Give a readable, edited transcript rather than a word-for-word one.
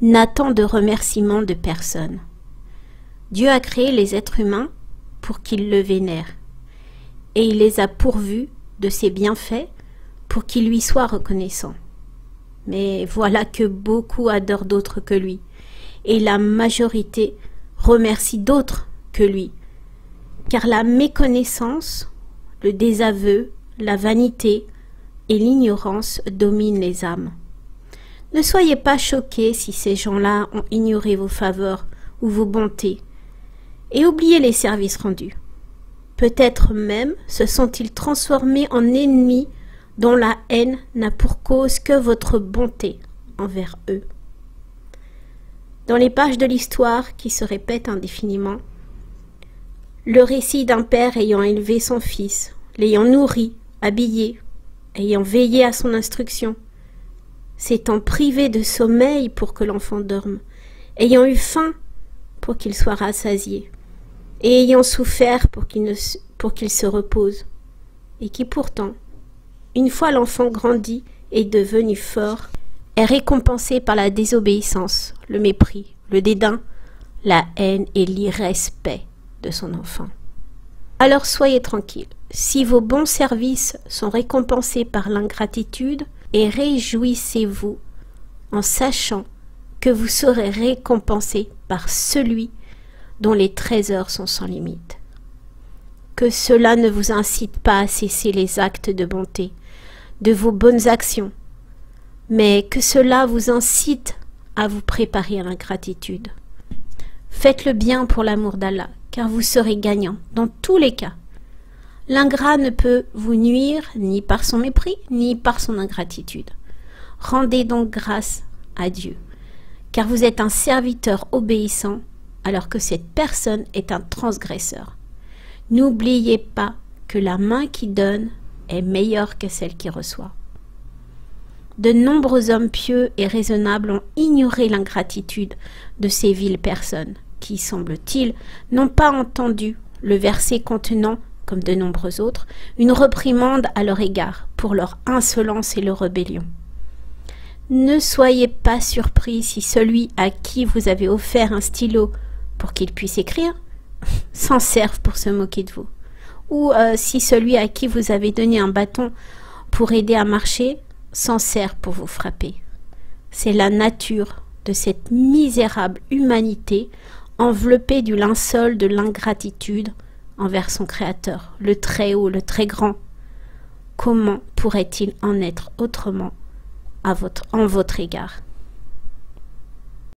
n'attend de remerciements de personne. Dieu a créé les êtres humains pour qu'ils le vénèrent, et il les a pourvus de ses bienfaits pour qu'ils lui soient reconnaissants. Mais voilà que beaucoup adorent d'autres que lui, et la majorité remercie d'autres que lui, car la méconnaissance, le désaveu, la vanité et l'ignorance dominent les âmes. Ne soyez pas choqués si ces gens-là ont ignoré vos faveurs ou vos bontés, et oubliez les services rendus. Peut-être même se sont-ils transformés en ennemis dont la haine n'a pour cause que votre bonté envers eux. Dans les pages de l'histoire qui se répètent indéfiniment, le récit d'un père ayant élevé son fils, l'ayant nourri, habillé, ayant veillé à son instruction, s'étant privé de sommeil pour que l'enfant dorme, ayant eu faim pour qu'il soit rassasié, et ayant souffert pour qu'il se repose, et qui pourtant, une fois l'enfant grandi et devenu fort, est récompensé par la désobéissance, le mépris, le dédain, la haine et l'irrespect de son enfant. Alors soyez tranquilles, si vos bons services sont récompensés par l'ingratitude, et réjouissez-vous en sachant que vous serez récompensés par celui dont les trésors sont sans limite. Que cela ne vous incite pas à cesser les actes de bonté, de vos bonnes actions, mais que cela vous incite à vous préparer à l'ingratitude. Faites le bien pour l'amour d'Allah, car vous serez gagnant dans tous les cas. L'ingrat ne peut vous nuire ni par son mépris, ni par son ingratitude. Rendez donc grâce à Dieu, car vous êtes un serviteur obéissant, alors que cette personne est un transgresseur. N'oubliez pas que la main qui donne est meilleure que celle qui reçoit. De nombreux hommes pieux et raisonnables ont ignoré l'ingratitude de ces viles personnes qui, semble-t-il, n'ont pas entendu le verset contenant, comme de nombreux autres, une reprimande à leur égard pour leur insolence et leur rébellion. Ne soyez pas surpris si celui à qui vous avez offert un stylo pour qu'il puisse écrire s'en serve pour se moquer de vous, ou si celui à qui vous avez donné un bâton pour aider à marcher s'en sert pour vous frapper. C'est la nature de cette misérable humanité enveloppée du linceul de l'ingratitude envers son Créateur, le Très-Haut, le Très-Grand. Comment pourrait-il en être autrement en votre égard ?